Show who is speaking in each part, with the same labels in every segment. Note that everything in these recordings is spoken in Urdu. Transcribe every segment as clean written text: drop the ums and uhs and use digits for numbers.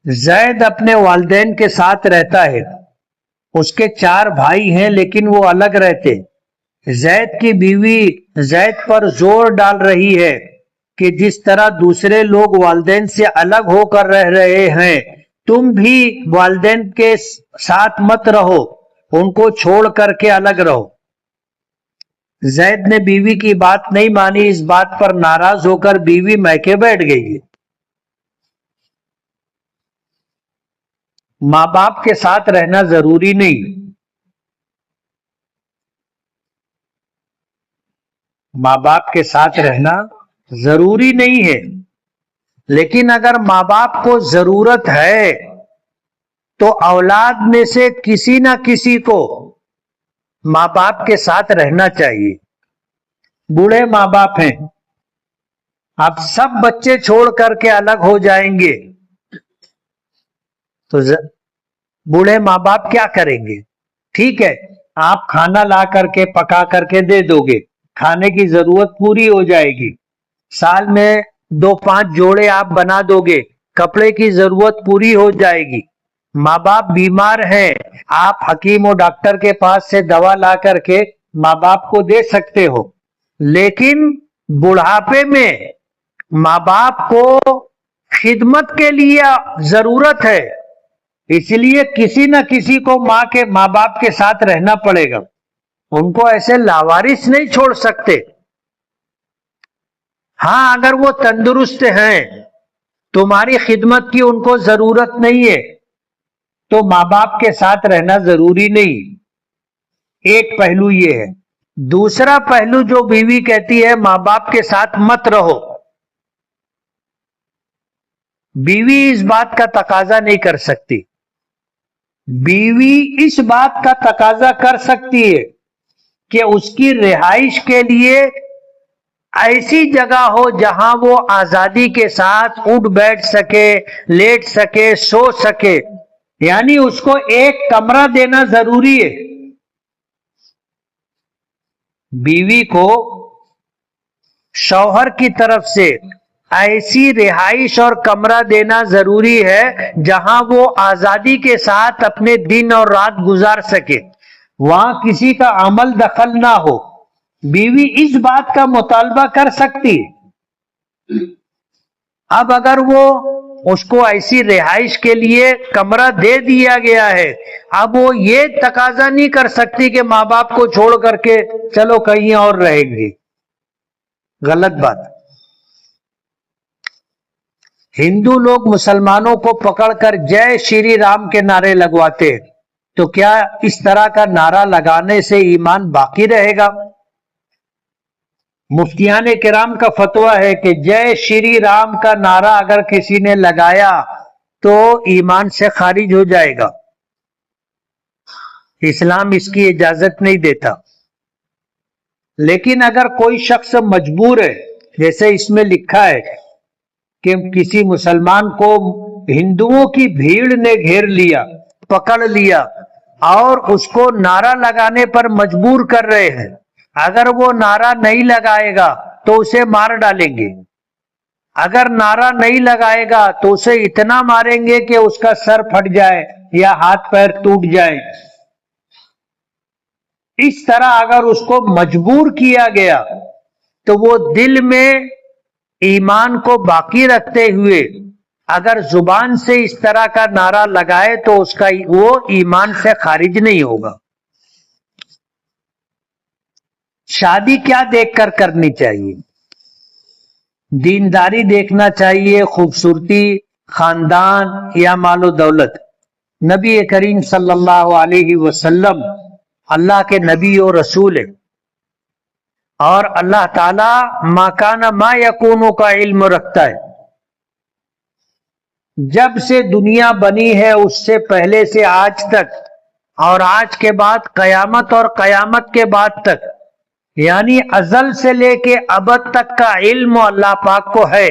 Speaker 1: زید اپنے والدین کے ساتھ رہتا ہے. اس کے 4 بھائی ہیں لیکن وہ الگ رہتے. زید کی بیوی زید پر زور ڈال رہی ہے کہ جس طرح دوسرے لوگ والدین سے الگ ہو کر رہ رہے ہیں تم بھی والدین کے ساتھ مت رہو، ان کو چھوڑ کر کے الگ رہو. زید نے بیوی کی بات نہیں مانی. اس بات پر ناراض ہو کر بیوی میکے بیٹھ گئی. ماں باپ کے ساتھ رہنا ضروری نہیں. ماں باپ کے ساتھ رہنا ضروری نہیں ہے، لیکن اگر ماں باپ کو ضرورت ہے تو اولاد میں سے کسی نہ کسی کو ماں باپ کے ساتھ رہنا چاہیے. بوڑھے ماں باپ ہیں، اب سب بچے چھوڑ کر کے الگ ہو جائیں گے تو بوڑھے ماں باپ کیا کریں گے؟ ٹھیک ہے، آپ کھانا لا کر کے پکا کر کے دے دو گے، کھانے کی ضرورت پوری ہو جائے گی. سال میں 2-5 جوڑے آپ بنا دو گے، کپڑے کی ضرورت پوری ہو جائے گی. ماں باپ بیمار ہیں، آپ حکیم و ڈاکٹر کے پاس سے دوا لا کر کے ماں باپ کو دے سکتے ہو. لیکن بڑھاپے میں ماں باپ کو خدمت کے لیے ضرورت ہے، اس لیے کسی نہ کسی کو ماں باپ کے ساتھ رہنا پڑے گا. ان کو ایسے لاوارث نہیں چھوڑ سکتے. ہاں اگر وہ تندرست ہیں، تمہاری خدمت کی ان کو ضرورت نہیں ہے تو ماں باپ کے ساتھ رہنا ضروری نہیں. ایک پہلو یہ ہے. دوسرا پہلو جو بیوی کہتی ہے ماں باپ کے ساتھ مت رہو، بیوی اس بات کا تقاضا نہیں کر سکتی. بیوی اس بات کا تقاضا کر سکتی ہے کہ اس کی رہائش کے لیے ایسی جگہ ہو جہاں وہ آزادی کے ساتھ اٹھ بیٹھ سکے، لیٹ سکے، سو سکے. یعنی اس کو ایک کمرہ دینا ضروری ہے. بیوی کو شوہر کی طرف سے ایسی رہائش اور کمرہ دینا ضروری ہے جہاں وہ آزادی کے ساتھ اپنے دن اور رات گزار سکے، وہاں کسی کا عمل دخل نہ ہو. بیوی اس بات کا مطالبہ کر سکتی. اب اگر وہ اس کو ایسی رہائش کے لیے کمرہ دے دیا گیا ہے، اب وہ یہ تقاضا نہیں کر سکتی کہ ماں باپ کو چھوڑ کر کے چلو کہیں اور رہیں گے. غلط بات. ہندو لوگ مسلمانوں کو پکڑ کر جے شری رام کے نعرے لگواتے ہیں، تو کیا اس طرح کا نعرہ لگانے سے ایمان باقی رہے گا؟ مفتیان کرام کا فتویٰ ہے کہ جے شری رام کا نعرہ اگر کسی نے لگایا تو ایمان سے خارج ہو جائے گا. اسلام اس کی اجازت نہیں دیتا. لیکن اگر کوئی شخص مجبور ہے، جیسے اس میں لکھا ہے کہ کسی مسلمان کو ہندوؤں کی بھیڑ نے گھیر لیا، پکڑ لیا اور اس کو نعرہ لگانے پر مجبور کر رہے ہیں، اگر وہ نعرہ نہیں لگائے گا تو اسے مار ڈالیں گے. اگر نعرہ نہیں لگائے گا تو اسے اتنا ماریں گے کہ اس کا سر پھٹ جائے یا ہاتھ پیر ٹوٹ جائے. اس طرح اگر اس کو مجبور کیا گیا تو وہ دل میں ایمان کو باقی رکھتے ہوئے اگر زبان سے اس طرح کا نعرہ لگائے تو اس کا وہ ایمان سے خارج نہیں ہوگا. شادی کیا دیکھ کر کرنی چاہیے؟ دینداری دیکھنا چاہیے، خوبصورتی، خاندان یا مال و دولت؟ نبی کریم صلی اللہ علیہ وسلم اللہ کے نبی و رسول ہے، اور اللہ تعالی ما کان ما یکون کا علم رکھتا ہے. جب سے دنیا بنی ہے اس سے پہلے سے آج تک اور آج کے بعد قیامت اور قیامت کے بعد تک، یعنی ازل سے لے کے ابد تک کا علم اللہ پاک کو ہے.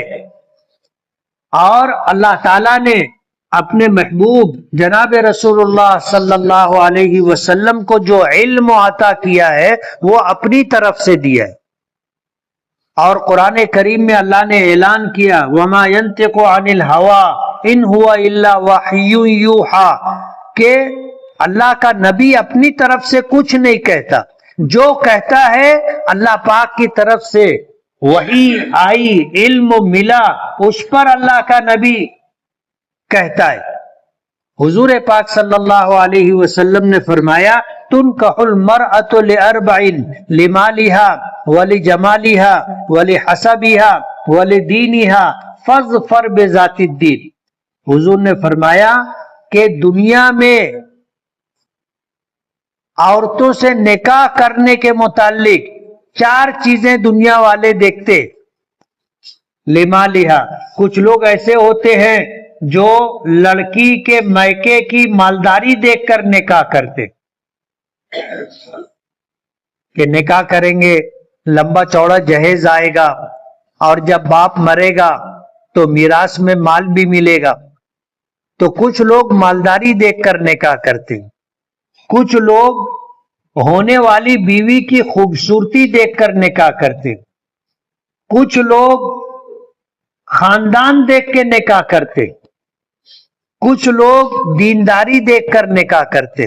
Speaker 1: اور اللہ تعالیٰ نے اپنے محبوب جناب رسول اللہ صلی اللہ علیہ وسلم کو جو علم عطا کیا ہے وہ اپنی طرف سے دیا ہے. اور قرآن کریم میں اللہ نے اعلان کیا وَمَا يَنْتِقُ عَنِ الْهَوَىٰ ان ہوا الا وحی یوحا، کہ اللہ کا نبی اپنی طرف سے کچھ نہیں کہتا، جو کہتا ہے اللہ پاک کی طرف سے وحی آئی، علم ملا، اس پر اللہ کا نبی کہتا ہے۔ حضور پاک صلی اللہ علیہ وسلم نے فرمایا تنکح المرأة لأربع، لمالها ولجمالها ولحسبها ولدینها فاظفر بذات الدین۔ حضور نے فرمایا کہ دنیا میں عورتوں سے نکاح کرنے کے متعلق 4 چیزیں دنیا والے دیکھتے۔ لمالہا، کچھ لوگ ایسے ہوتے ہیں جو لڑکی کے میکے کی مالداری دیکھ کر نکاح کرتے، کہ نکاح کریں گے لمبا چوڑا جہیز آئے گا، اور جب باپ مرے گا تو میراث میں مال بھی ملے گا۔ تو کچھ لوگ مالداری دیکھ کر نکاح کرتے، کچھ لوگ ہونے والی بیوی کی خوبصورتی دیکھ کر نکاح کرتے، کچھ لوگ خاندان دیکھ کے نکاح کرتے، کچھ لوگ دینداری دیکھ کر نکاح کرتے۔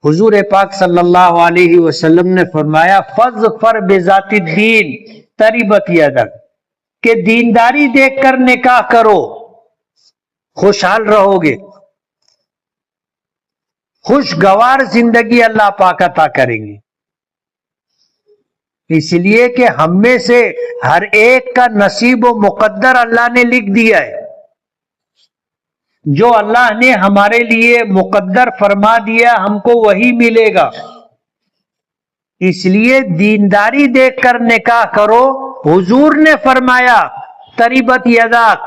Speaker 1: حضور پاک صلی اللہ علیہ وسلم نے فرمایا فاظفر بذات الدین تربت یدک، کہ دینداری دیکھ کر نکاح کرو، خوشحال رہو گے، خوشگوار زندگی اللہ پاک عطا کریں گے۔ اس لیے کہ ہم میں سے ہر ایک کا نصیب و مقدر اللہ نے لکھ دیا ہے، جو اللہ نے ہمارے لیے مقدر فرما دیا ہم کو وہی ملے گا۔ اس لیے دینداری دیکھ کر نکاح کرو۔ حضور نے فرمایا تربت یداک،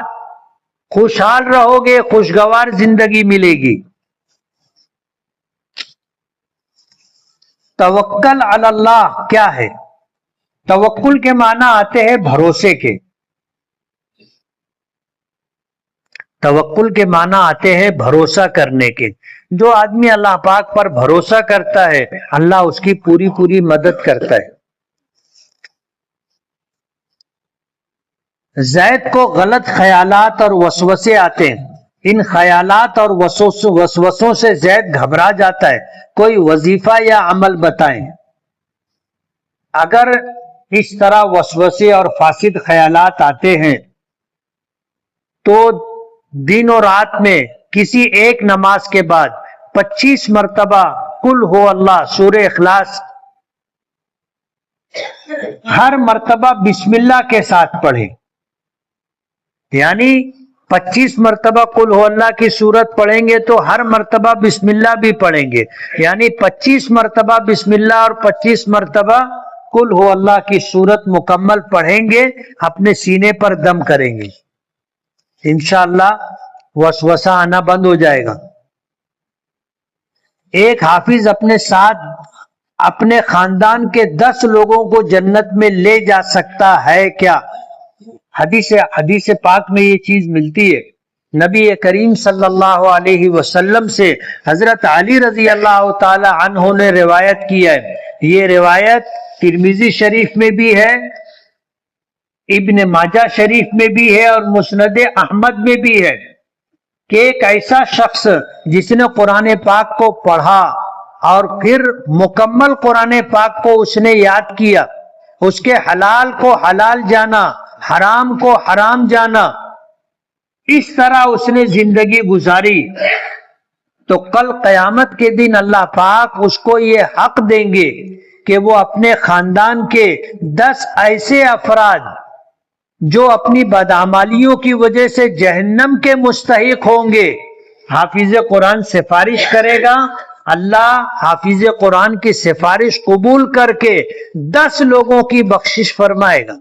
Speaker 1: خوشحال رہو گے، خوشگوار زندگی ملے گی۔ توکل علی اللہ کیا ہے؟ توکل کے معنی آتے ہیں بھروسے کے، توکل کے معنی آتے ہیں بھروسہ کرنے کے۔ جو آدمی اللہ پاک پر بھروسہ کرتا ہے اللہ اس کی پوری پوری مدد کرتا ہے۔ زید کو غلط خیالات اور وسوسے آتے ہیں، ان خیالات اور وسوسوں سے زید گھبرا جاتا ہے۔ کوئی وظیفہ یا عمل بتائیں۔ اگر اس طرح وسوسے اور فاسد خیالات آتے ہیں تو دن اور رات میں کسی ایک نماز کے بعد 25 مرتبہ قل ہو اللہ سورہ اخلاص ہر مرتبہ بسم اللہ کے ساتھ پڑھیں، یعنی 25 مرتبہ قل ہو اللہ کی سورت پڑھیں گے تو ہر مرتبہ بسم اللہ بھی پڑھیں گے، یعنی 25 مرتبہ بسم اللہ اور 25 مرتبہ قل ہو اللہ کی سورت مکمل پڑھیں گے، اپنے سینے پر دم کریں گے، انشاءاللہ وسوسہ آنا بند ہو جائے گا۔ ایک حافظ اپنے ساتھ اپنے خاندان کے 10 لوگوں کو جنت میں لے جا سکتا ہے کیا؟ حدیث پاک میں یہ چیز ملتی ہے۔ نبی کریم صلی اللہ علیہ وسلم سے حضرت علی رضی اللہ تعالی عنہ نے روایت کی ہے، یہ روایت ترمذی شریف میں بھی ہے، ابن ماجہ شریف میں بھی ہے اور مسند احمد میں بھی ہے، کہ ایک ایسا شخص جس نے قرآن پاک کو پڑھا اور پھر مکمل قرآن پاک کو اس نے یاد کیا، اس کے حلال کو حلال جانا، حرام کو حرام جانا، اس طرح اس نے زندگی گزاری، تو کل قیامت کے دن اللہ پاک اس کو یہ حق دیں گے کہ وہ اپنے خاندان کے 10 ایسے افراد جو اپنی بدعمالیوں کی وجہ سے جہنم کے مستحق ہوں گے، حافظ قرآن سفارش کرے گا، اللہ حافظ قرآن کی سفارش قبول کر کے 10 لوگوں کی بخشش فرمائے گا۔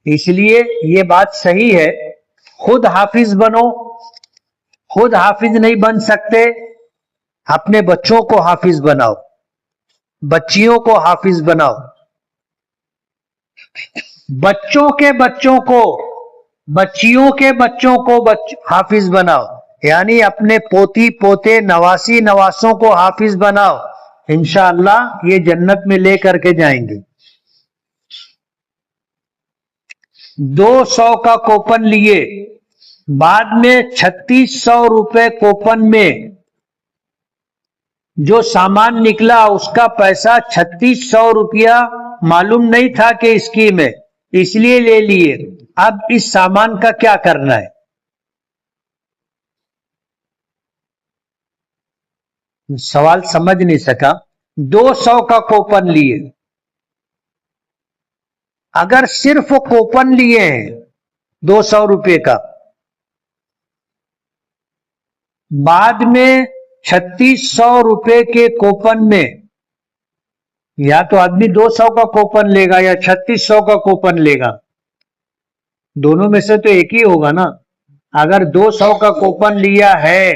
Speaker 1: اس لیے یہ بات صحیح ہے، خود حافظ بنو، خود حافظ نہیں بن سکتے اپنے بچوں کو حافظ بناؤ، بچیوں کو حافظ بناؤ، بچوں کے بچوں کو، بچیوں کے بچوں کو حافظ بناؤ، یعنی اپنے پوتی پوتے نواسی نواسوں کو حافظ بناؤ، انشاءاللہ یہ جنت میں لے کر کے جائیں گے۔ 200 کا کوپن لیے بعد میں 3600 روپے کوپن میں جو سامان نکلا اس کا پیسہ 3600 روپیہ معلوم نہیں تھا کہ اسکیم ہے، اس لیے لے لیے. اب اس سامان کا کیا کرنا ہے؟ سوال سمجھ نہیں سکا. 200 کا کوپن لیے، اگر صرف کوپن لیے ہیں 200 روپے کا، بعد میں 3600 روپے کے کوپن میں یا تو آدمی 200 کا کوپن لے گا یا 3600 کا کوپن لے گا، دونوں میں سے تو ایک ہی ہوگا نا. اگر 200 کا کوپن لیا ہے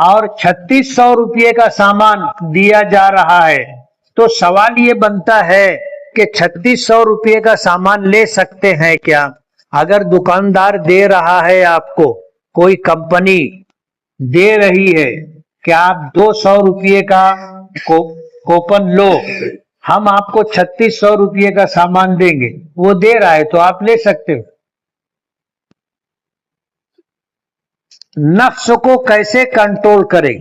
Speaker 1: اور 3600 روپے کا سامان دیا جا رہا ہے تو سوال یہ بنتا ہے کہ 3600 روپے کا سامان لے سکتے ہیں کیا؟ اگر دکاندار دے رہا ہے، آپ کو کوئی کمپنی دے رہی ہے کہ آپ 200 روپے کا کوپن لو، ہم آپ کو 3600 روپے کا سامان دیں گے، وہ دے رہا ہے تو آپ لے سکتے ہو. نفس کو کیسے کنٹرول کریں؟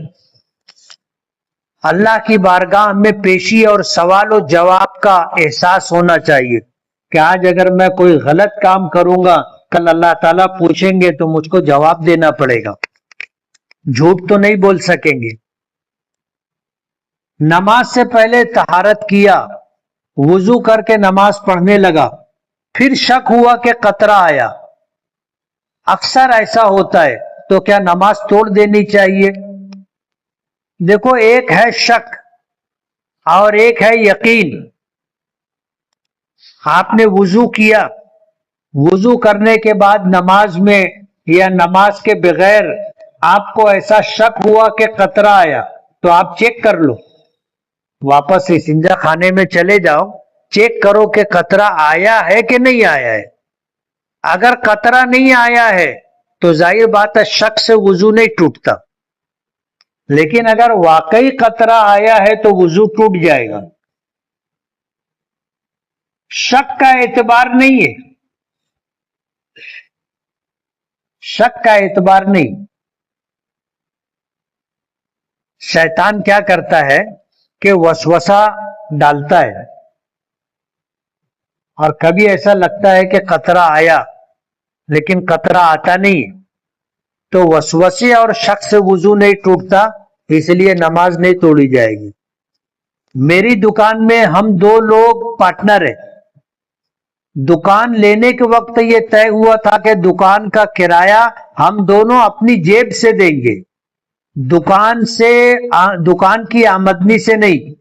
Speaker 1: اللہ کی بارگاہ میں پیشی اور سوال و جواب کا احساس ہونا چاہیے کہ آج اگر میں کوئی غلط کام کروں گا، کل اللہ تعالیٰ پوچھیں گے تو مجھ کو جواب دینا پڑے گا، جھوٹ تو نہیں بول سکیں گے. نماز سے پہلے طہارت کیا، وضو کر کے نماز پڑھنے لگا، پھر شک ہوا کہ قطرہ آیا، اکثر ایسا ہوتا ہے، تو کیا نماز توڑ دینی چاہیے؟ دیکھو، ایک ہے شک اور ایک ہے یقین. آپ نے وضو کیا، وضو کرنے کے بعد نماز میں یا نماز کے بغیر آپ کو ایسا شک ہوا کہ قطرہ آیا، تو آپ چیک کر لو، واپس استنجا خانے میں چلے جاؤ، چیک کرو کہ قطرہ آیا ہے کہ نہیں آیا ہے. اگر قطرہ نہیں آیا ہے تو ظاہر بات ہے شک سے وضو نہیں ٹوٹتا، لیکن اگر واقعی قطرہ آیا ہے تو وضو ٹوٹ جائے گا. شک کا اعتبار نہیں ہے، شک کا اعتبار نہیں. شیطان کیا کرتا ہے کہ وسوسہ ڈالتا ہے، اور کبھی ایسا لگتا ہے کہ قطرہ آیا لیکن قطرہ آتا نہیں، تو وسوسے اور شک سے وضو نہیں ٹوٹتا، اس لیے نماز نہیں توڑی جائے گی. میری دکان میں ہم 2 لوگ پارٹنر ہیں. دکان لینے کے وقت یہ طے ہوا تھا کہ دکان کا کرایہ ہم دونوں اپنی جیب سے دیں گے، دکان کی آمدنی سے نہیں.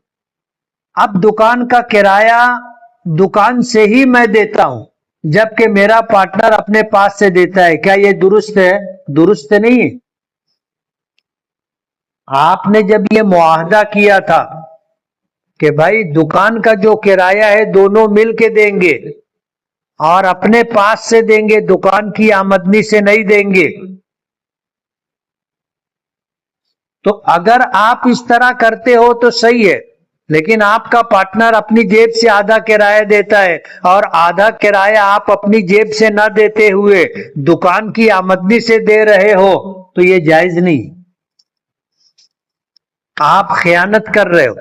Speaker 1: اب دکان کا کرایہ دکان سے ہی میں دیتا ہوں، جبکہ میرا پارٹنر اپنے پاس سے دیتا ہے. کیا یہ درست ہے؟ درست نہیں ہے. آپ نے جب یہ معاہدہ کیا تھا کہ بھائی دکان کا جو کرایہ ہے دونوں مل کے دیں گے اور اپنے پاس سے دیں گے، دکان کی آمدنی سے نہیں دیں گے، تو اگر آپ اس طرح کرتے ہو تو صحیح ہے. لیکن آپ کا پارٹنر اپنی جیب سے آدھا کرایہ دیتا ہے اور آدھا کرایہ آپ اپنی جیب سے نہ دیتے ہوئے دکان کی آمدنی سے دے رہے ہو، تو یہ جائز نہیں، آپ خیانت کر رہے ہو.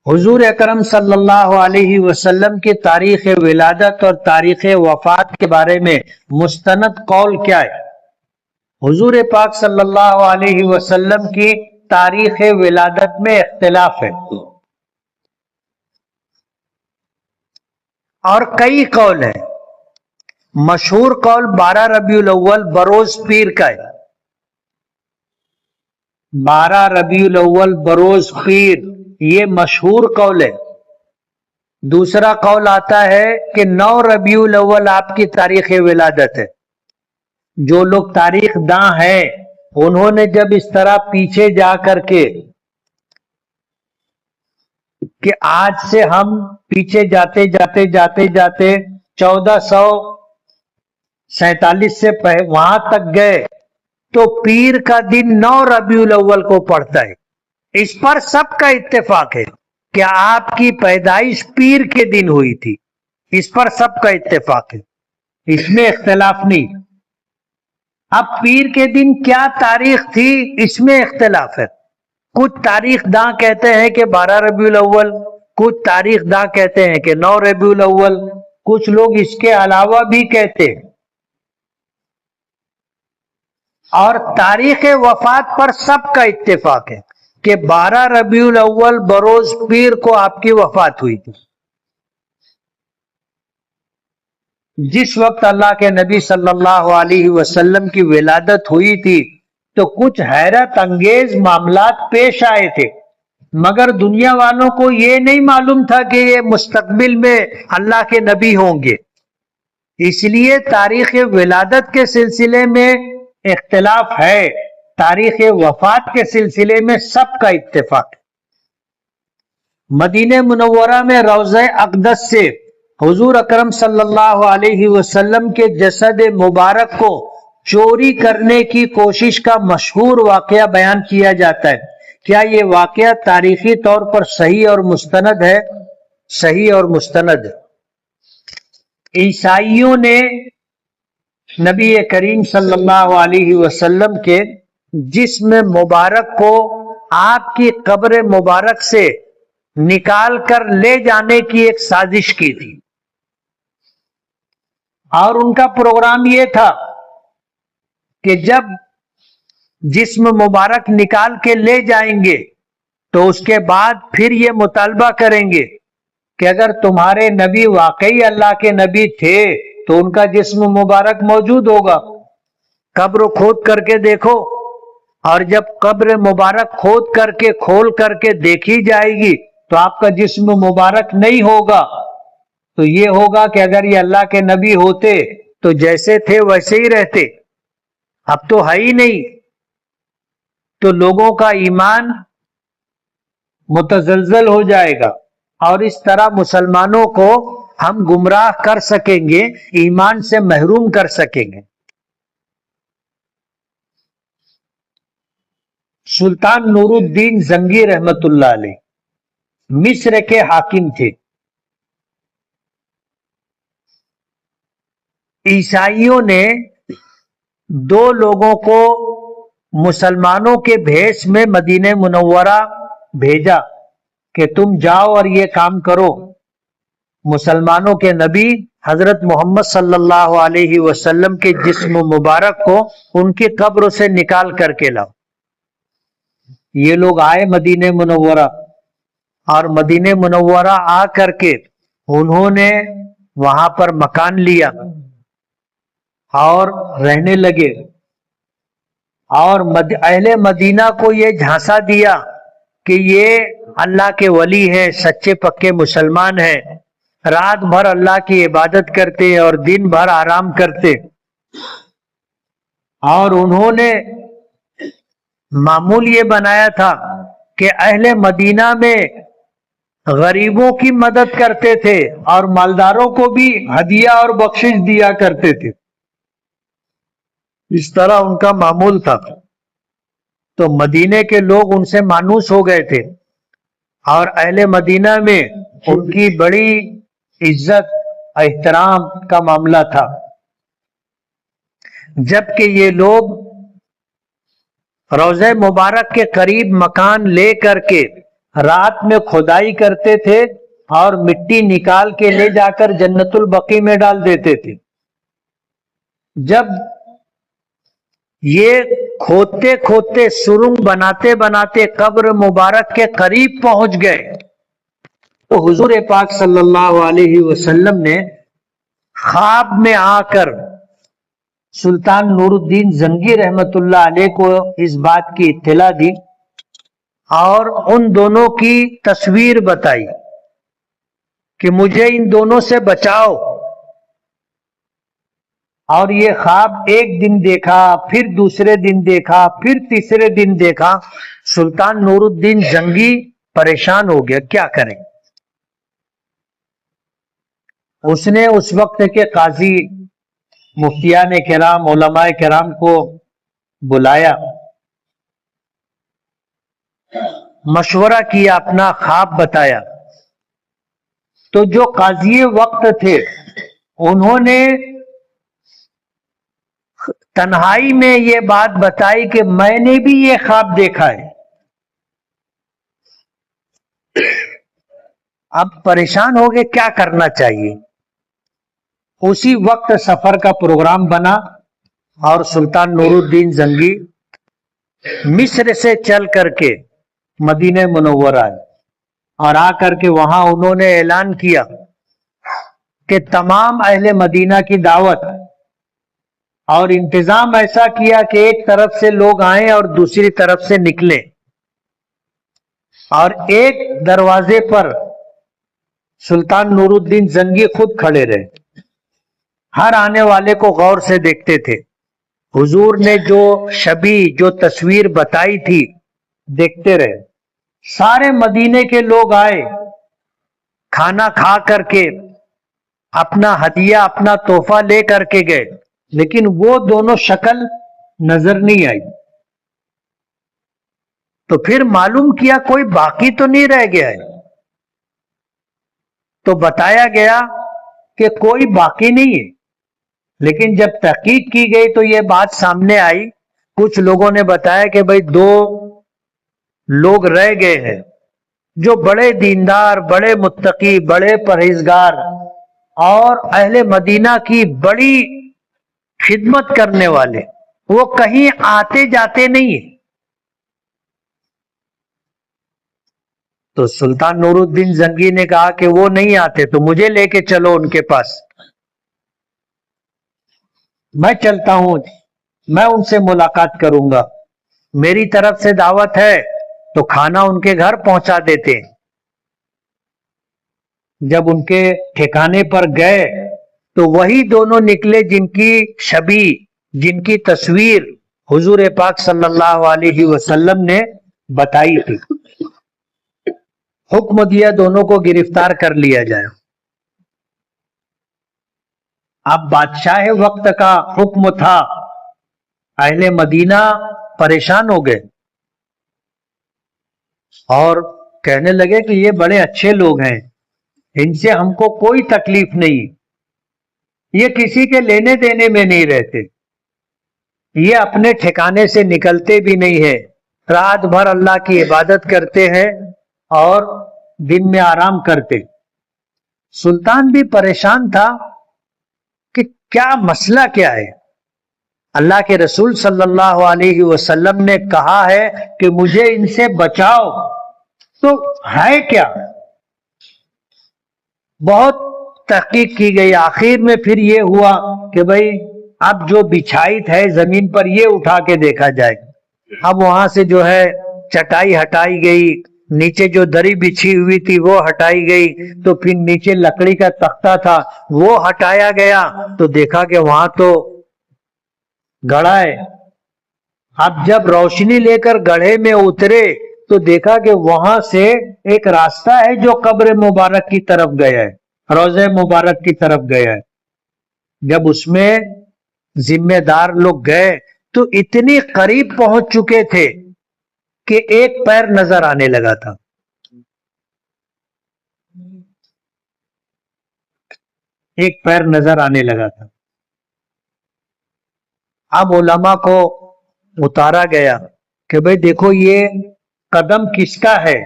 Speaker 1: حضور اکرم صلی اللہ علیہ وسلم کی تاریخ ولادت اور تاریخ وفات کے بارے میں مستند قول کیا ہے؟ حضور پاک صلی اللہ علیہ وسلم کی تاریخ ولادت میں اختلاف ہے اور کئی قول ہیں. مشہور قول 12 ربیع الاول بروز پیر کا ہے. 12 ربیع الاول بروز پیر، یہ مشہور قول ہے. دوسرا قول آتا ہے کہ 9 ربیع الاول آپ کی تاریخ ولادت ہے. جو لوگ تاریخ داں ہیں انہوں نے جب اس طرح پیچھے جا کر کے کہ آج سے ہم پیچھے جاتے جاتے جاتے جاتے 1447 سے وہاں تک گئے تو پیر کا دن 9 ربیع الاول کو پڑتا ہے. اس پر سب کا اتفاق ہے کہ آپ کی پیدائش پیر کے دن ہوئی تھی، اس پر سب کا اتفاق ہے. اس میں اختلاف نہیں. اب پیر کے دن کیا تاریخ تھی اس میں اختلاف ہے. کچھ تاریخ داں کہتے ہیں کہ 12 ربیع الاول، کچھ تاریخ داں کہتے ہیں کہ 9 ربیع الاول، کچھ لوگ اس کے علاوہ بھی کہتے ہیں. اور تاریخ وفات پر سب کا اتفاق ہے کہ 12 ربیع الاول بروز پیر کو آپ کی وفات ہوئی تھی. جس وقت اللہ کے نبی صلی اللہ علیہ وسلم کی ولادت ہوئی تھی تو کچھ حیرت انگیز معاملات پیش آئے تھے، مگر دنیا والوں کو یہ نہیں معلوم تھا کہ یہ مستقبل میں اللہ کے نبی ہوں گے. اس لیے تاریخ ولادت کے سلسلے میں اختلاف ہے، تاریخ وفات کے سلسلے میں سب کا اتفاق ہے. مدینہ منورہ میں روضہ اقدس سے حضور اکرم صلی اللہ علیہ وسلم کے جسد مبارک کو چوری کرنے کی کوشش کا مشہور واقعہ بیان کیا جاتا ہے. کیا یہ واقعہ تاریخی طور پر صحیح اور مستند ہے؟ صحیح اور مستند. عیسائیوں نے نبی کریم صلی اللہ علیہ وسلم کے جسم مبارک کو آپ کی قبر مبارک سے نکال کر لے جانے کی ایک سازش کی تھی، اور ان کا پروگرام یہ تھا کہ جب جسم مبارک نکال کے لے جائیں گے تو اس کے بعد پھر یہ مطالبہ کریں گے کہ اگر تمہارے نبی واقعی اللہ کے نبی تھے تو ان کا جسم مبارک موجود ہوگا. قبر کھود کر کے دیکھو، اور جب قبر مبارک کھول کر کے دیکھی جائے گی تو آپ کا جسم مبارک نہیں ہوگا. تو یہ ہوگا کہ اگر یہ اللہ کے نبی ہوتے تو جیسے تھے ویسے ہی رہتے، اب تو ہے ہی نہیں. تو لوگوں کا ایمان متزلزل ہو جائے گا، اور اس طرح مسلمانوں کو ہم گمراہ کر سکیں گے، ایمان سے محروم کر سکیں گے. سلطان نور الدین زنگی رحمت اللہ علیہ مصر کے حاکم تھے. عیسائیوں نے دو لوگوں کو مسلمانوں کے بھیس میں مدینہ منورہ بھیجا کہ تم جاؤ اور یہ کام کرو، مسلمانوں کے نبی حضرت محمد صلی اللہ علیہ وسلم کے جسم مبارک کو ان کی قبر سے نکال کر کے لاؤ. یہ لوگ آئے مدینہ منورہ، اور مدینہ منورہ آ کر کے انہوں نے وہاں پر مکان لیا اور رہنے لگے، اور اہل مدینہ کو یہ جھانسا دیا کہ یہ اللہ کے ولی ہیں، سچے پکے مسلمان ہیں، رات بھر اللہ کی عبادت کرتے اور دن بھر آرام کرتے. اور انہوں نے معمول یہ بنایا تھا کہ اہل مدینہ میں غریبوں کی مدد کرتے تھے اور مالداروں کو بھی ہدیہ اور بخشش دیا کرتے تھے. اس طرح ان کا معمول تھا. تو مدینے کے لوگ ان سے مانوس ہو گئے تھے، اور اہل مدینہ میں ان کی بڑی عزت احترام کا معاملہ تھا. جبکہ یہ لوگ روضہ مبارک کے قریب مکان لے کر کے رات میں کھدائی کرتے تھے اور مٹی نکال کے لے جا کر جنت البقیع میں ڈال دیتے تھے. جب یہ کھودتے کھودتے سرنگ بناتے بناتے قبر مبارک کے قریب پہنچ گئے تو حضور پاک صلی اللہ علیہ وسلم نے خواب میں آ کر سلطان نور الدین زنگی رحمت اللہ علیہ کو اس بات کی اطلاع دی اور ان دونوں کی تصویر بتائی کہ مجھے ان دونوں سے بچاؤ. اور یہ خواب ایک دن دیکھا، پھر دوسرے دن دیکھا، پھر تیسرے دن دیکھا. سلطان نور الدین زنگی پریشان ہو گیا، کیا کریں. اس نے اس وقت کے قاضی، مفتیان کرام، علماء کرام کو بلایا، مشورہ کیا، اپنا خواب بتایا. تو جو قاضی وقت تھے انہوں نے تنہائی میں یہ بات بتائی کہ میں نے بھی یہ خواب دیکھا ہے. اب پریشان ہو گئے کیا کرنا چاہیے. اسی وقت سفر کا پروگرام بنا اور سلطان نور الدین زنگی مصر سے چل کر کے مدینہ منورہ آئے اور آ کر کے وہاں انہوں نے اعلان کیا کہ تمام اہل مدینہ کی دعوت، اور انتظام ایسا کیا کہ ایک طرف سے لوگ آئیں اور دوسری طرف سے نکلیں، اور ایک دروازے پر سلطان نور الدین زنگی خود کھڑے رہے، ہر آنے والے کو غور سے دیکھتے تھے. حضور نے جو شبیہ، جو تصویر بتائی تھی دیکھتے رہے. سارے مدینے کے لوگ آئے، کھانا کھا کر کے اپنا ہدیہ، اپنا تحفہ لے کر کے گئے، لیکن وہ دونوں شکل نظر نہیں آئی. تو پھر معلوم کیا کوئی باقی تو نہیں رہ گیا ہے. تو بتایا گیا کہ کوئی باقی نہیں ہے، لیکن جب تحقیق کی گئی تو یہ بات سامنے آئی. کچھ لوگوں نے بتایا کہ بھئی 2 لوگ رہ گئے ہیں جو بڑے دیندار، بڑے متقی، بڑے پرہیزگار اور اہل مدینہ کی بڑی خدمت کرنے والے، وہ کہیں آتے جاتے نہیں ہیں. تو سلطان نور الدین زنگی نے کہا کہ وہ نہیں آتے تو مجھے لے کے چلو ان کے پاس، میں چلتا ہوں، میں ان سے ملاقات کروں گا، میری طرف سے دعوت ہے تو کھانا ان کے گھر پہنچا دیتے. جب ان کے ٹھکانے پر گئے تو وہی دونوں نکلے جن کی شبیہ، جن کی تصویر حضور پاک صلی اللہ علیہ وسلم نے بتائی تھی. حکم دیا دونوں کو گرفتار کر لیا جائے. اب بادشاہ وقت کا حکم تھا، اہل مدینہ پریشان ہو گئے اور کہنے لگے کہ یہ بڑے اچھے لوگ ہیں، ان سے ہم کو کوئی تکلیف نہیں، یہ کسی کے لینے دینے میں نہیں رہتے، یہ اپنے ٹھکانے سے نکلتے بھی نہیں ہے، رات بھر اللہ کی عبادت کرتے ہیں اور دن میں آرام کرتے. سلطان بھی پریشان تھا کہ کیا مسئلہ کیا ہے. اللہ کے رسول صلی اللہ علیہ وسلم نے کہا ہے کہ مجھے ان سے بچاؤ، تو ہے کیا؟ بہت تحقیق کی گئی، آخر میں پھر یہ ہوا کہ بھئی اب جو بچھائیت ہے زمین پر یہ اٹھا کے دیکھا جائے. اب وہاں سے جو ہے چٹائی ہٹائی گئی، نیچے جو دری بچھی ہوئی تھی وہ ہٹائی گئی، تو پھر نیچے لکڑی کا تختہ تھا وہ ہٹایا گیا، تو دیکھا کہ وہاں تو گڑھا ہے. اب جب روشنی لے کر گڑھے میں اترے تو دیکھا کہ وہاں سے ایک راستہ ہے جو قبر مبارک کی طرف گیا ہے، روضہ مبارک کی طرف گیا ہے. جب اس میں ذمہ دار لوگ گئے تو اتنی قریب پہنچ چکے تھے کہ ایک پیر نظر آنے لگا تھا. ایک پیر نظر آنے لگا تھا. اب علماء کو اتارا گیا کہ بھئی دیکھو یہ قدم کس کا ہے.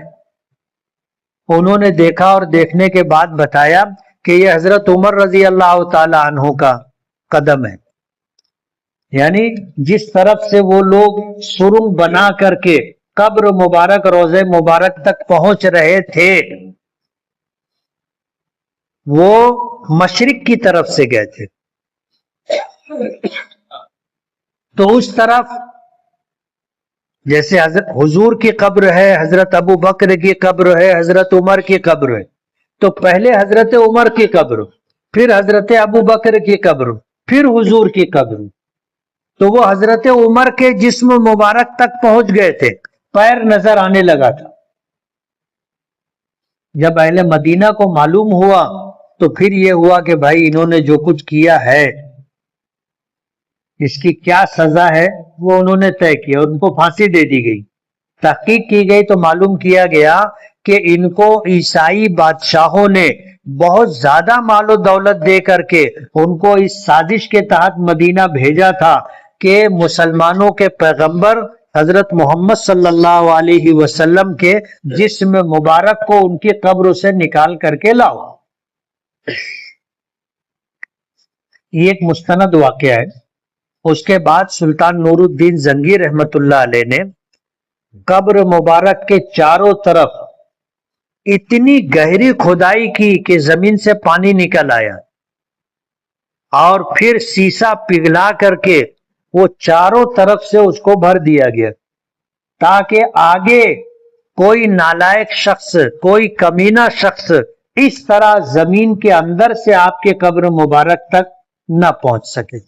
Speaker 1: انہوں نے دیکھا اور دیکھنے کے بعد بتایا کہ یہ حضرت عمر رضی اللہ تعالی عنہ کا قدم ہے. یعنی جس طرف سے وہ لوگ سرنگ بنا کر کے قبر مبارک، روضہ مبارک تک پہنچ رہے تھے، وہ مشرق کی طرف سے گئے تھے. تو اس طرف جیسے حضرت حضور کی قبر ہے، حضرت ابو بکر کی قبر ہے، حضرت عمر کی قبر ہے، تو پہلے حضرت عمر کی قبر، پھر حضرت ابو بکر کی قبر، پھر حضور کی قبر. تو وہ حضرت عمر کے جسم مبارک تک پہنچ گئے تھے، پیر نظر آنے لگا تھا. جب اہل مدینہ کو معلوم ہوا تو پھر یہ ہوا کہ بھائی انہوں نے جو کچھ کیا ہے اس کی کیا سزا ہے وہ انہوں نے طے کیا، ان کو پھانسی دے دی گئی. تحقیق کی گئی تو معلوم کیا گیا کہ ان کو عیسائی بادشاہوں نے بہت زیادہ مال و دولت دے کر کے ان کو اس سازش کے تحت مدینہ بھیجا تھا کہ مسلمانوں کے پیغمبر حضرت محمد صلی اللہ علیہ وسلم کے جسم مبارک کو ان کی قبر سے نکال کر کے لاؤ. یہ ایک مستند واقعہ ہے. اس کے بعد سلطان نور الدین زنگی رحمت اللہ علیہ نے قبر مبارک کے چاروں طرف اتنی گہری کھدائی کی کہ زمین سے پانی نکل آیا اور پھر سیسا پگھلا کر کے وہ چاروں طرف سے اس کو بھر دیا گیا تاکہ آگے کوئی نالائق شخص، کوئی کمینہ شخص اس طرح زمین کے اندر سے آپ کے قبر مبارک تک نہ پہنچ سکے.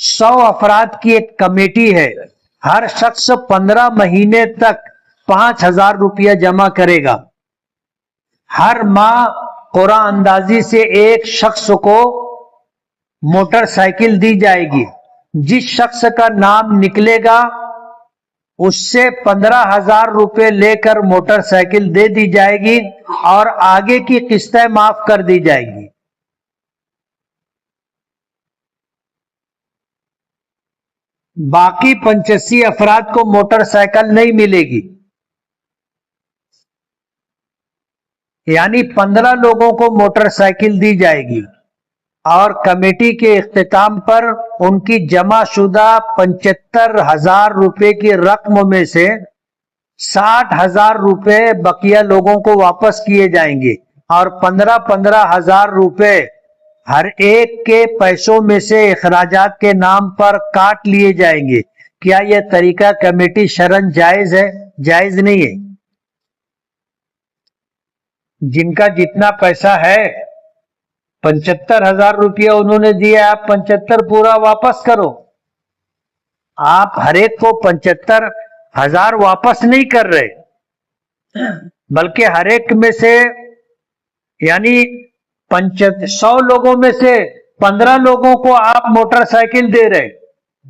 Speaker 1: 100 افراد کی ایک کمیٹی ہے. ہر شخص 15 مہینے تک 5000 روپیہ جمع کرے گا. ہر ماہ قرآن اندازی سے ایک شخص کو موٹر سائیکل دی جائے گی. جس شخص کا نام نکلے گا اس سے 15,000 روپے لے کر موٹر سائیکل دے دی جائے گی اور آگے کی قسطیں معاف کر دی جائے گی. باقی 85 افراد کو موٹر سائیکل نہیں ملے گی. یعنی 15 لوگوں کو موٹر سائیکل دی جائے گی اور کمیٹی کے اختتام پر ان کی جمع شدہ 75,000 روپے کی رقم میں سے 60,000 روپے بقیہ لوگوں کو واپس کیے جائیں گے اور 15,000 روپے ہر ایک کے پیسوں میں سے اخراجات کے نام پر کاٹ لیے جائیں گے. کیا یہ طریقہ کمیٹی شرعاً جائز ہے؟ جائز نہیں ہے. جن کا جتنا پیسہ ہے 75,000 روپیہ انہوں نے دیا، آپ 75 پورا واپس کرو. آپ ہر ایک کو 75,000 واپس نہیں کر رہے بلکہ ہر ایک میں سے یعنی 100 لوگوں میں سے 15 لوگوں کو آپ موٹر سائیکل دے رہے،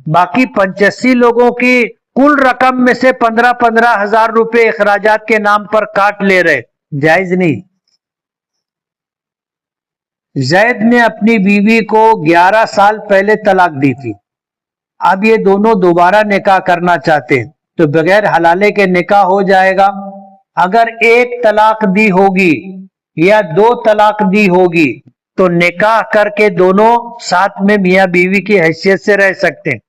Speaker 1: باقی 85 لوگوں کی کل رقم میں سے 15,000 روپے اخراجات کے نام پر کاٹ لے رہے. جائز نہیں. زید نے اپنی بیوی کو 11 سال پہلے طلاق دی تھی. اب یہ دونوں دوبارہ نکاح کرنا چاہتے ہیں تو بغیر حلالے کے نکاح ہو جائے گا. اگر ایک طلاق دی ہوگی یا 2 طلاق دی ہوگی تو نکاح کر کے دونوں ساتھ میں میاں بیوی کی حیثیت سے رہ سکتے ہیں.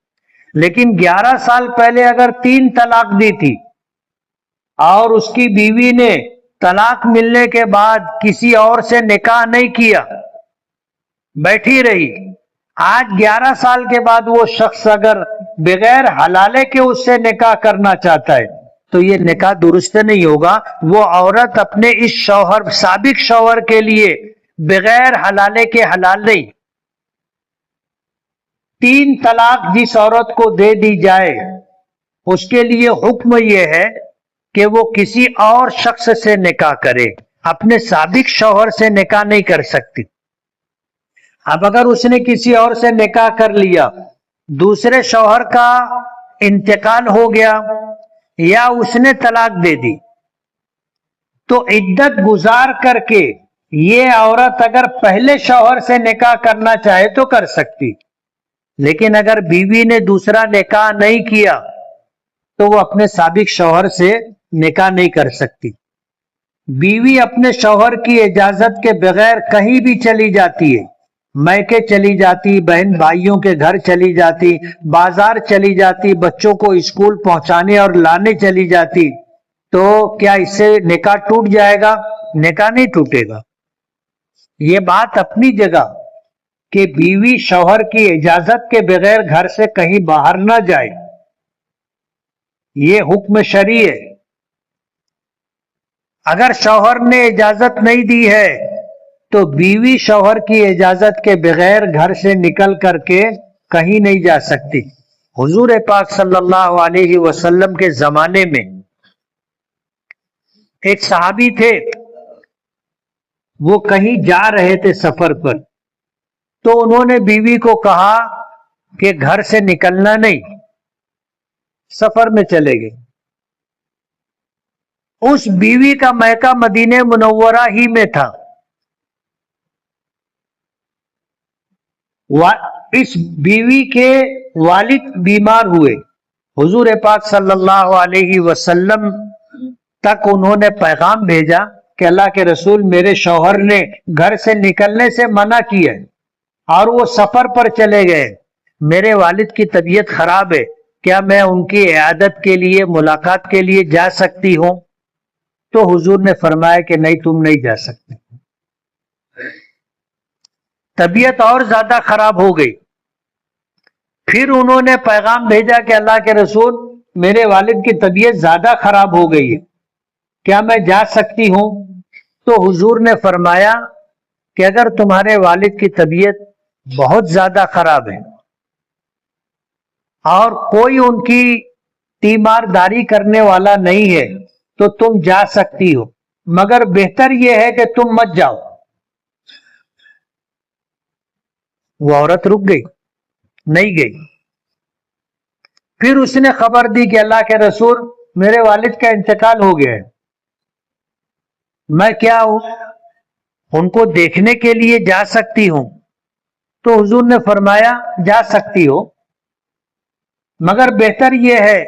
Speaker 1: لیکن 11 سال پہلے اگر 3 طلاق دی تھی اور اس کی بیوی نے طلاق ملنے کے بعد کسی اور سے نکاح نہیں کیا، بیٹھی رہی، آج 11 سال کے بعد وہ شخص اگر بغیر حلالے کے اس سے نکاح کرنا چاہتا ہے تو یہ نکاح درست نہیں ہوگا. وہ عورت اپنے اس شوہر، سابق شوہر کے لیے بغیر حلالے کے حلال نہیں. 3 طلاق جس عورت کو دے دی جائے اس کے لیے حکم یہ ہے کہ وہ کسی اور شخص سے نکاح کرے، اپنے سابق شوہر سے نکاح نہیں کر سکتی. اب اگر اس نے کسی اور سے نکاح کر لیا، دوسرے شوہر کا انتقال ہو گیا یا اس نے طلاق دے دی تو عدت گزار کر کے یہ عورت اگر پہلے شوہر سے نکاح کرنا چاہے تو کر سکتی. لیکن اگر بیوی نے دوسرا نکاح نہیں کیا تو وہ اپنے سابق شوہر سے نکاح نہیں کر سکتی. بیوی اپنے شوہر کی اجازت کے بغیر کہیں بھی چلی جاتی ہے، میکے چلی جاتی، بہن بھائیوں کے گھر چلی جاتی، بازار چلی جاتی، بچوں کو اسکول پہنچانے اور لانے چلی جاتی، تو کیا اس سے نکاح ٹوٹ جائے گا؟ نکاح نہیں ٹوٹے گا. یہ بات اپنی جگہ کہ بیوی شوہر کی اجازت کے بغیر گھر سے کہیں باہر نہ جائے، یہ حکم شرعی ہے. اگر شوہر نے اجازت نہیں دی ہے تو بیوی شوہر کی اجازت کے بغیر گھر سے نکل کر کے کہیں نہیں جا سکتی. حضور پاک صلی اللہ علیہ وسلم کے زمانے میں ایک صحابی تھے، وہ کہیں جا رہے تھے سفر پر، تو انہوں نے بیوی کو کہا کہ گھر سے نکلنا نہیں، سفر میں چلے گئے. اس بیوی کا میکہ مدینہ منورہ ہی میں تھا. اس بیوی کے والد بیمار ہوئے. حضور پاک صلی اللہ علیہ وسلم تک انہوں نے پیغام بھیجا کہ اللہ کے رسول، میرے شوہر نے گھر سے نکلنے سے منع کیا ہے اور وہ سفر پر چلے گئے. میرے والد کی طبیعت خراب ہے، کیا میں ان کی عیادت کے لیے، ملاقات کے لیے جا سکتی ہوں؟ تو حضور نے فرمایا کہ نہیں، تم نہیں جا سکتے. طبیعت اور زیادہ خراب ہو گئی. پھر انہوں نے پیغام بھیجا کہ اللہ کے رسول، میرے والد کی طبیعت زیادہ خراب ہو گئی ہے، کیا میں جا سکتی ہوں؟ تو حضور نے فرمایا کہ اگر تمہارے والد کی طبیعت بہت زیادہ خراب ہے اور کوئی ان کی تیمارداری کرنے والا نہیں ہے تو تم جا سکتی ہو، مگر بہتر یہ ہے کہ تم مت جاؤ. وہ عورت رک گئی، نہیں گئی. پھر اس نے خبر دی کہ اللہ کے رسول، میرے والد کا انتقال ہو گیا ہے، میں کیا ہوں، ان کو دیکھنے کے لیے جا سکتی ہوں؟ تو حضور نے فرمایا جا سکتی ہو، مگر بہتر یہ ہے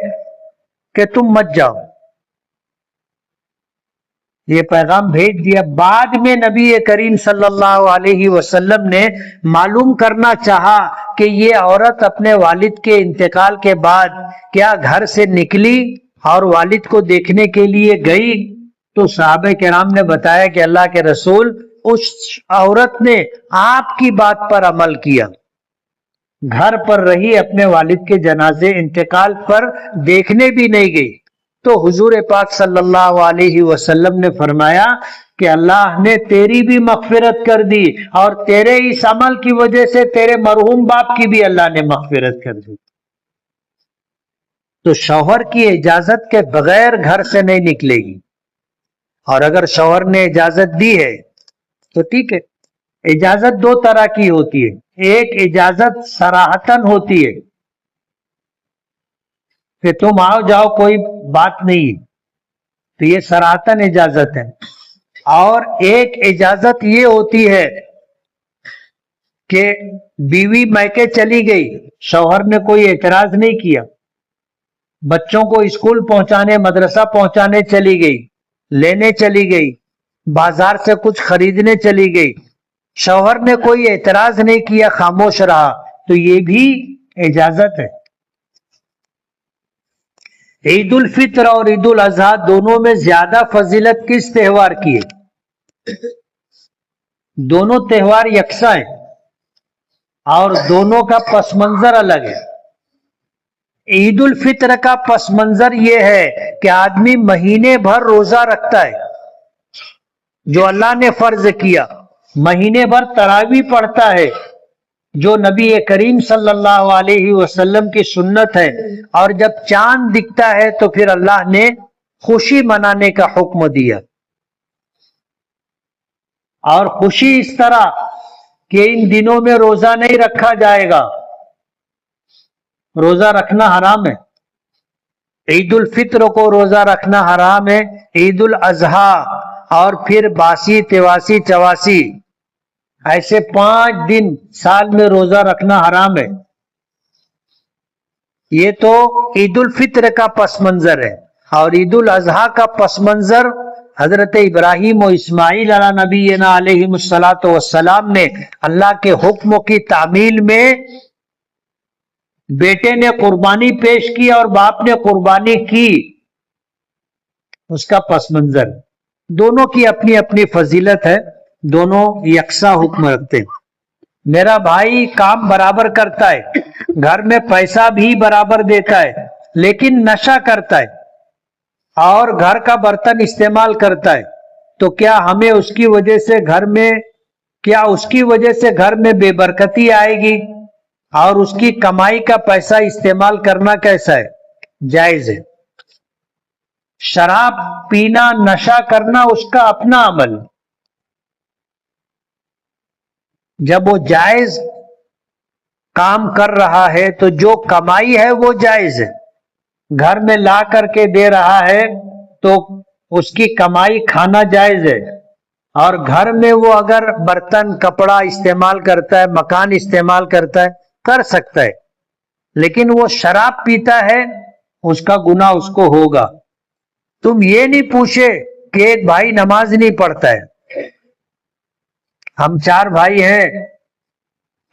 Speaker 1: کہ تم مت جاؤ. یہ پیغام بھیج دیا. بعد میں نبی کریم صلی اللہ علیہ وسلم نے معلوم کرنا چاہا کہ یہ عورت اپنے والد کے انتقال کے بعد کیا گھر سے نکلی اور والد کو دیکھنے کے لیے گئی. تو صحابہ کرام نے بتایا کہ اللہ کے رسول، اس عورت نے آپ کی بات پر عمل کیا، گھر پر رہی، اپنے والد کے جنازے انتقال پر دیکھنے بھی نہیں گئی. تو حضور پاک صلی اللہ علیہ وسلم نے فرمایا کہ اللہ نے تیری بھی مغفرت کر دی اور تیرے اس عمل کی وجہ سے تیرے مرحوم باپ کی بھی اللہ نے مغفرت کر دی. تو شوہر کی اجازت کے بغیر گھر سے نہیں نکلے گی، اور اگر شوہر نے اجازت دی ہے تو ٹھیک ہے. اجازت دو طرح کی ہوتی ہے. ایک اجازت صراحتاً ہوتی ہے کہ تم آؤ جاؤ، کوئی بات نہیں، تو یہ صراحتاً اجازت ہے. اور ایک اجازت یہ ہوتی ہے کہ بیوی میکے چلی گئی، شوہر نے کوئی اعتراض نہیں کیا، بچوں کو اسکول پہنچانے، مدرسہ پہنچانے چلی گئی، لینے چلی گئی، بازار سے کچھ خریدنے چلی گئی، شوہر نے کوئی اعتراض نہیں کیا، خاموش رہا، تو یہ بھی اجازت ہے. عید الفطر اور عید الاضحیٰ دونوں میں زیادہ فضیلت کس تہوار کی ہے؟ دونوں تہوار یکساں ہیں اور دونوں کا پس منظر الگ ہے. عید الفطر کا پس منظر یہ ہے کہ آدمی مہینے بھر روزہ رکھتا ہے جو اللہ نے فرض کیا، مہینے بھر تراویح پڑھتا ہے جو نبی کریم صلی اللہ علیہ وسلم کی سنت ہے، اور جب چاند دکھتا ہے تو پھر اللہ نے خوشی منانے کا حکم دیا. اور خوشی اس طرح کہ ان دنوں میں روزہ نہیں رکھا جائے گا، روزہ رکھنا حرام ہے. عید الفطر کو روزہ رکھنا حرام ہے. عید الاضحیٰ اور پھر باسی، تواسی، چواسی، ایسے 5 دن سال میں روزہ رکھنا حرام ہے. یہ تو عید الفطر کا پس منظر ہے. اور عید الاضحیٰ کا پس منظر حضرت ابراہیم و اسماعیل علی نبینا علیہم الصلاۃ والسلام نے اللہ کے حکم کی تعمیل میں بیٹے نے قربانی پیش کی اور باپ نے قربانی کی، اس کا پس منظر. دونوں کی اپنی اپنی فضیلت ہے، دونوں یکساں حکم رکھتے ہیں. میرا بھائی کام برابر کرتا ہے، گھر میں پیسہ بھی برابر دیتا ہے، لیکن نشہ کرتا ہے اور گھر کا برتن استعمال کرتا ہے، تو کیا ہمیں اس کی وجہ سے گھر میں بے برکتی آئے گی؟ اور اس کی کمائی کا پیسہ استعمال کرنا کیسا ہے؟ جائز ہے. شراب پینا، نشہ کرنا اس کا اپنا عمل، جب وہ جائز کام کر رہا ہے تو جو کمائی ہے وہ جائز ہے. گھر میں لا کر کے دے رہا ہے تو اس کی کمائی کھانا جائز ہے، اور گھر میں وہ اگر برتن کپڑا استعمال کرتا ہے، مکان استعمال کرتا ہے، کر سکتا ہے، لیکن وہ شراب پیتا ہے، اس کا گناہ اس کو ہوگا۔ تم یہ نہیں پوچھے کہ ایک بھائی نماز نہیں پڑھتا ہے، ہم 4 بھائی ہیں،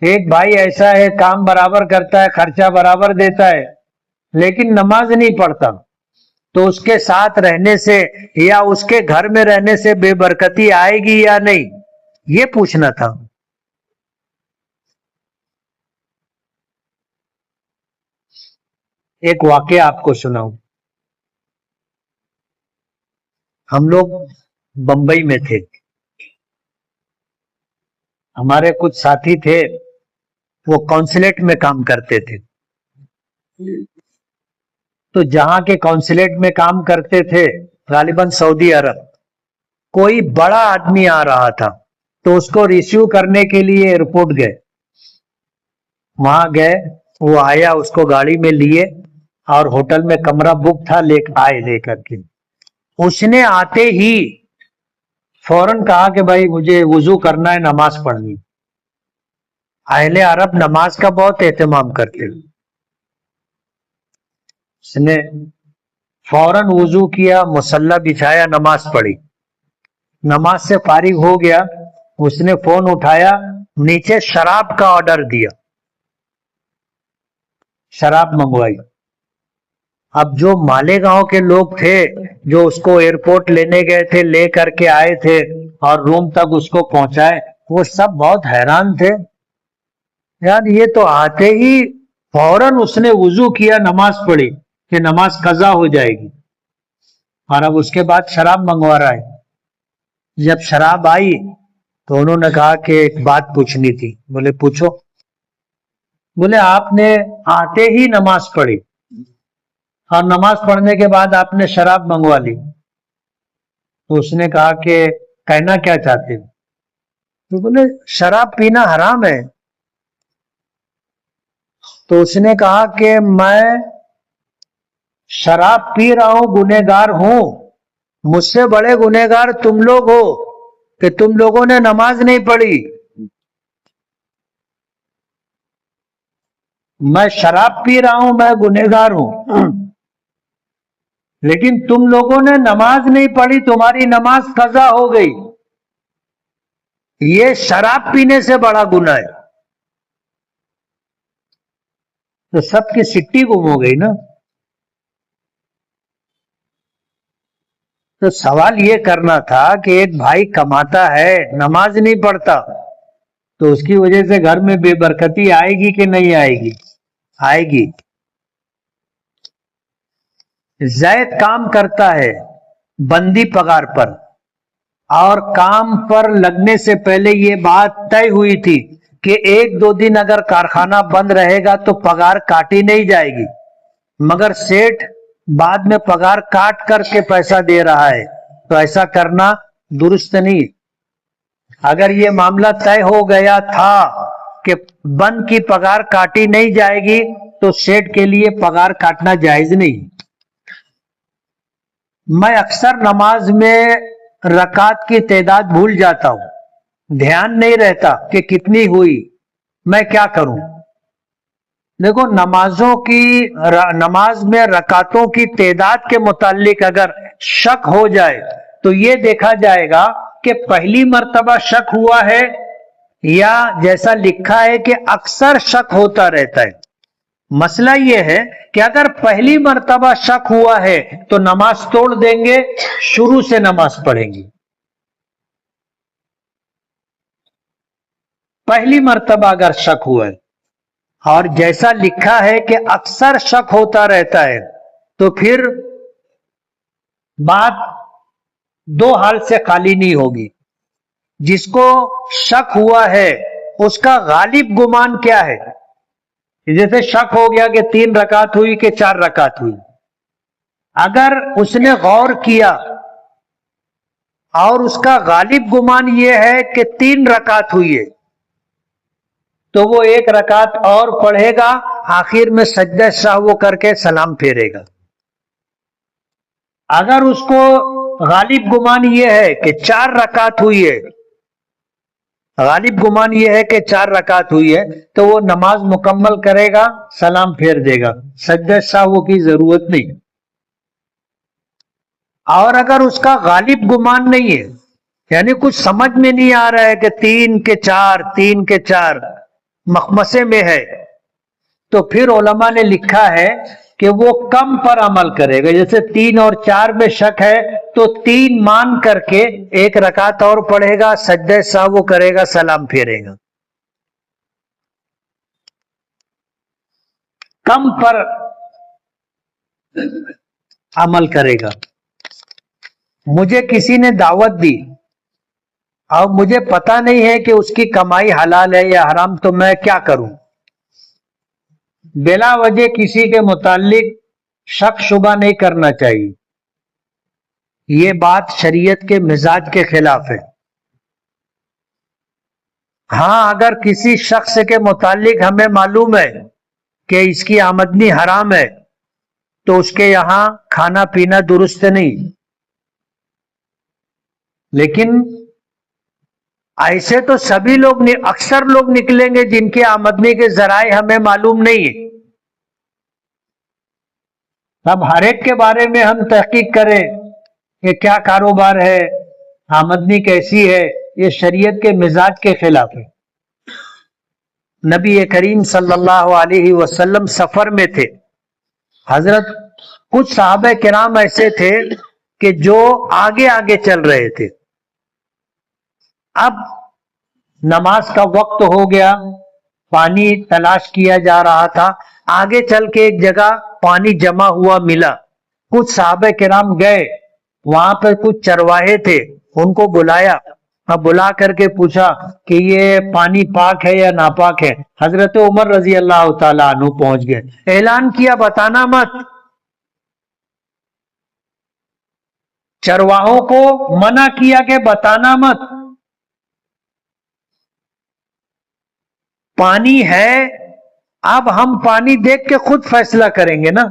Speaker 1: ایک بھائی ایسا ہے کام برابر کرتا ہے، خرچہ برابر دیتا ہے، لیکن نماز نہیں پڑھتا، تو اس کے ساتھ رہنے سے یا اس کے گھر میں رہنے سے بے برکتی آئے گی یا نہیں، یہ پوچھنا تھا۔ ایک واقعہ آپ کو سناؤں۔ ہم لوگ بمبئی میں تھے، ہمارے کچھ ساتھی تھے، وہ کونسلیٹ میں کام کرتے تھے، تو جہاں کے کونسلیٹ میں کام کرتے تھے غالباً سعودی عرب، کوئی بڑا آدمی آ رہا تھا، تو اس کو ریسیو کرنے کے لیے ایئرپورٹ گئے، وہاں گئے، وہ آیا، اس کو گاڑی میں لیے اور ہوٹل میں کمرہ بک تھا، لے کر کے اس نے آتے ہی فوراً کہا کہ بھائی مجھے وضو کرنا ہے، نماز پڑھنی۔ اہل عرب نماز کا بہت اہتمام کرتے ہیں، اس نے فوراً وضو کیا، مصلی بچھایا، نماز پڑھی، نماز سے فارغ ہو گیا، اس نے فون اٹھایا، نیچے شراب کا آرڈر دیا، شراب منگوائی۔ اب جو مالیگاؤں کے لوگ تھے جو اس کو ایئرپورٹ لینے گئے تھے، لے کر کے آئے تھے اور روم تک اس کو پہنچائے، وہ سب بہت حیران تھے، یار یہ تو آتے ہی فوراً اس نے وضو کیا، نماز پڑھی کہ نماز قضا ہو جائے گی، اور اب اس کے بعد شراب منگوا رہا ہے۔ جب شراب آئی تو انہوں نے کہا کہ ایک بات پوچھنی تھی۔ بولے پوچھو۔ بولے آپ نے آتے ہی نماز پڑھی اور نماز پڑھنے کے بعد آپ نے شراب منگوا لی، تو اس نے کہا کہ کہنا کیا چاہتے ہیں؟ تو بولے شراب پینا حرام ہے۔ تو اس نے کہا کہ میں شراب پی رہا ہوں، گنہگار ہوں، مجھ سے بڑے گنہگار تم لوگ ہو کہ تم لوگوں نے نماز نہیں پڑھی۔ میں شراب پی رہا ہوں، میں گنہگار ہوں، لیکن تم لوگوں نے نماز نہیں پڑھی، تمہاری نماز قضا ہو گئی، یہ شراب پینے سے بڑا گناہ ہے۔ تو سب کی سٹی گم ہو گئی نا۔ تو سوال یہ کرنا تھا کہ ایک بھائی کماتا ہے، نماز نہیں پڑھتا، تو اس کی وجہ سے گھر میں بے برکتی آئے گی کہ نہیں آئے گی؟ آئے گی۔ زید کام کرتا ہے بندی پگار پر، اور کام پر لگنے سے پہلے یہ بات طے ہوئی تھی کہ 1-2 دن اگر کارخانہ بند رہے گا تو پگار کاٹی نہیں جائے گی، مگر سیٹھ بعد میں پگار کاٹ کر کے پیسہ دے رہا ہے، تو ایسا کرنا درست نہیں۔ اگر یہ معاملہ طے ہو گیا تھا کہ بند کی پگار کاٹی نہیں جائے گی تو سیٹھ کے لیے پگار کاٹنا جائز نہیں۔ میں اکثر نماز میں رکعت کی تعداد بھول جاتا ہوں، دھیان نہیں رہتا کہ کتنی ہوئی، میں کیا کروں؟ دیکھو نماز میں رکعتوں کی تعداد کے متعلق اگر شک ہو جائے تو یہ دیکھا جائے گا کہ پہلی مرتبہ شک ہوا ہے یا جیسا لکھا ہے کہ اکثر شک ہوتا رہتا ہے۔ مسئلہ یہ ہے کہ اگر پہلی مرتبہ شک ہوا ہے تو نماز توڑ دیں گے، شروع سے نماز پڑھیں گے۔ پہلی مرتبہ اگر شک ہوا ہے اور جیسا لکھا ہے کہ اکثر شک ہوتا رہتا ہے، تو پھر بات 2 حال سے خالی نہیں ہوگی۔ جس کو شک ہوا ہے اس کا غالب گمان کیا ہے؟ جیسے شک ہو گیا کہ 3 رکعت ہوئی کہ 4 رکعت ہوئی، اگر اس نے غور کیا اور اس کا غالب گمان یہ ہے کہ 3 رکعت ہوئی ہے، تو وہ 1 رکعت اور پڑھے گا، آخر میں سجدہ سہو کر کے سلام پھیرے گا۔ اگر اس کو غالب گمان یہ ہے کہ 4 رکعت ہوئی ہے، غالب گمان یہ ہے کہ 4 رکعت ہوئی ہے، تو وہ نماز مکمل کرے گا، سلام پھیر دے گا، سجدہ سہو کی ضرورت نہیں۔ اور اگر اس کا غالب گمان نہیں ہے، یعنی کچھ سمجھ میں نہیں آ رہا ہے کہ 3 کے 4 3 کے 4 مخمسے میں ہے، تو پھر علماء نے لکھا ہے کہ وہ کم پر عمل کرے گا۔ جیسے 3 اور 4 میں شک ہے تو 3 مان کر کے 1 رکعت اور پڑھے گا، سجدہ سہو کرے گا، سلام پھیرے گا۔ کم پر عمل کرے گا۔ مجھے کسی نے دعوت دی اور مجھے پتا نہیں ہے کہ اس کی کمائی حلال ہے یا حرام، تو میں کیا کروں؟ بلا وجہ کسی کے متعلق شک شبہ نہیں کرنا چاہیے، یہ بات شریعت کے مزاج کے خلاف ہے۔ ہاں، اگر کسی شخص کے متعلق ہمیں معلوم ہے کہ اس کی آمدنی حرام ہے تو اس کے یہاں کھانا پینا درست نہیں، لیکن ایسے تو سبھی لوگ اکثر لوگ نکلیں گے جن کی آمدنی کے ذرائع ہمیں معلوم نہیں ہے۔ اب ہر ایک کے بارے میں ہم تحقیق کریں کہ کیا کاروبار ہے، آمدنی کیسی ہے، یہ شریعت کے مزاج کے خلاف ہے۔ نبی کریم صلی اللہ علیہ وسلم سفر میں تھے، حضرت کچھ صحابہ کرام ایسے تھے کہ جو آگے آگے چل رہے تھے۔ اب نماز کا وقت ہو گیا، پانی تلاش کیا جا رہا تھا، آگے چل کے ایک جگہ پانی جمع ہوا ملا، کچھ صحابہ کرام گئے، وہاں پہ کچھ چرواہے تھے، ان کو بلایا، اب بلا کر کے پوچھا کہ یہ پانی پاک ہے یا ناپاک ہے؟ حضرت عمر رضی اللہ تعالیٰ عنہ پہنچ گئے، اعلان کیا بتانا مت۔ چرواہوں کو منع کیا کہ بتانا مت، پانی ہے، اب ہم پانی دیکھ کے خود فیصلہ کریں گے نا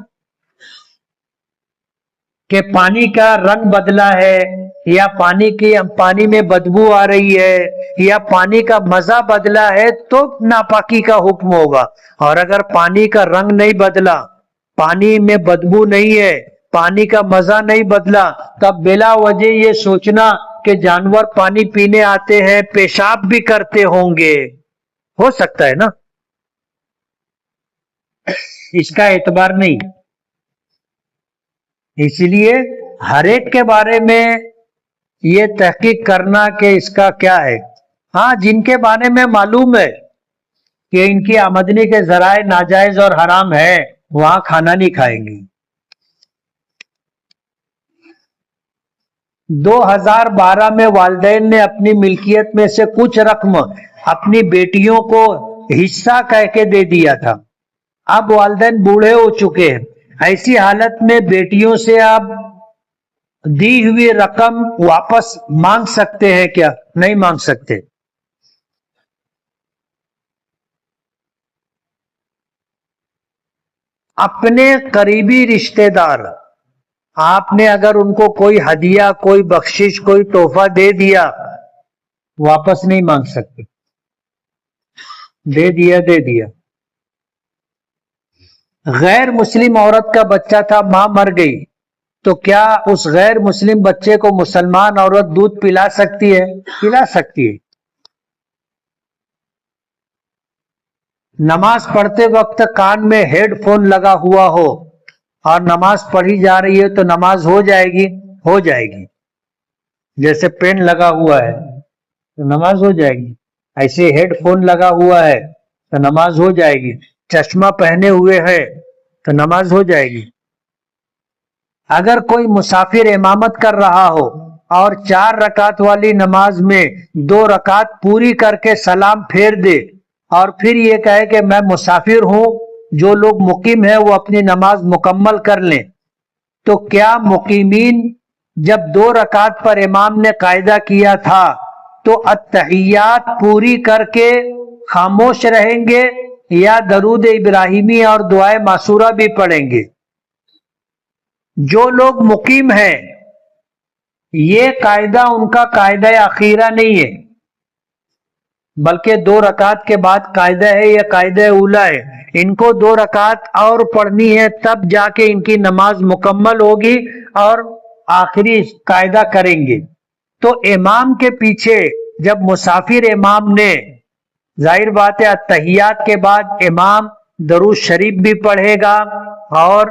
Speaker 1: کہ پانی کا رنگ بدلا ہے یا پانی میں بدبو آ رہی ہے یا پانی کا مزہ بدلا ہے تو ناپاکی کا حکم ہوگا۔ اور اگر پانی کا رنگ نہیں بدلا، پانی میں بدبو نہیں ہے، پانی کا مزہ نہیں بدلا، تب بلا وجہ یہ سوچنا کہ جانور پانی پینے آتے ہیں پیشاب بھی کرتے ہوں گے، ہو سکتا ہے نا، اس کا اعتبار نہیں۔ اس لیے ہر ایک کے بارے میں یہ تحقیق کرنا کہ اس کا کیا ہے۔ ہاں، جن کے بارے میں معلوم ہے کہ ان کی آمدنی کے ذرائع ناجائز اور حرام ہے، وہاں کھانا نہیں کھائیں گے۔ 2012 میں والدین نے اپنی ملکیت میں سے کچھ رقم اپنی بیٹیوں کو حصہ کہہ کے دے دیا تھا۔ اب والدین بوڑھے ہو چکے ہیں، ایسی حالت میں بیٹیوں سے آپ دی ہوئی رقم واپس مانگ سکتے ہیں کیا؟ نہیں مانگ سکتے۔ اپنے قریبی رشتہ دار، آپ نے اگر ان کو کوئی ہدیہ، کوئی بخشش، کوئی تحفہ دے دیا، واپس نہیں مانگ سکتے، دے دیا دے دیا۔ غیر مسلم عورت کا بچہ تھا، ماں مر گئی، تو کیا اس غیر مسلم بچے کو مسلمان عورت دودھ پلا سکتی ہے؟ پلا سکتی ہے۔ نماز پڑھتے وقت کان میں ہیڈ فون لگا ہوا ہو اور نماز پڑھی جا رہی ہے تو نماز ہو جائے گی؟ ہو جائے گی۔ جیسے پین لگا ہوا ہے تو نماز ہو جائے گی، ایسے ہیڈ فون لگا ہوا ہے تو نماز ہو جائے گی، چشمہ پہنے ہوئے ہے تو نماز ہو جائے گی۔ اگر کوئی مسافر امامت کر رہا ہو اور 4 رکعت والی نماز میں 2 رکعت پوری کر کے سلام پھیر دے اور پھر یہ کہے کہ میں مسافر ہوں، جو لوگ مقیم ہیں وہ اپنی نماز مکمل کر لیں، تو کیا مقیمین جب 2 رکعت پر امام نے قاعدہ کیا تھا تو التحیات پوری کر کے خاموش رہیں گے یا درود ابراہیمی اور دعائے معصورہ بھی پڑھیں گے؟ جو لوگ مقیم ہیں یہ قاعدہ ان کا قاعدہ اخیرہ نہیں ہے، بلکہ 2 رکعت کے بعد قاعدہ ہے، یہ قاعدہ اولا ہے۔ ان کو 2 رکعت اور پڑھنی ہے، تب جا کے ان کی نماز مکمل ہوگی اور آخری قاعدہ کریں گے۔ تو امام کے پیچھے جب مسافر امام نے، ظاہر بات ہے اتحیات کے بعد امام درود شریف بھی پڑھے گا اور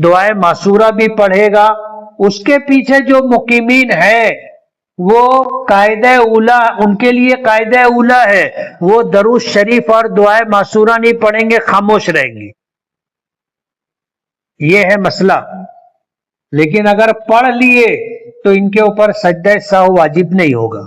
Speaker 1: دعائے معصورہ بھی پڑھے گا، اس کے پیچھے جو مقیمین ہے وہ قاعدہ اولا، ان کے لیے قاعدہ اولا ہے، وہ درود شریف اور دعائے معصورہ نہیں پڑھیں گے، خاموش رہیں گے۔ یہ ہے مسئلہ۔ لیکن اگر پڑھ لیے تو ان کے اوپر سجدہ سہو واجب نہیں ہوگا۔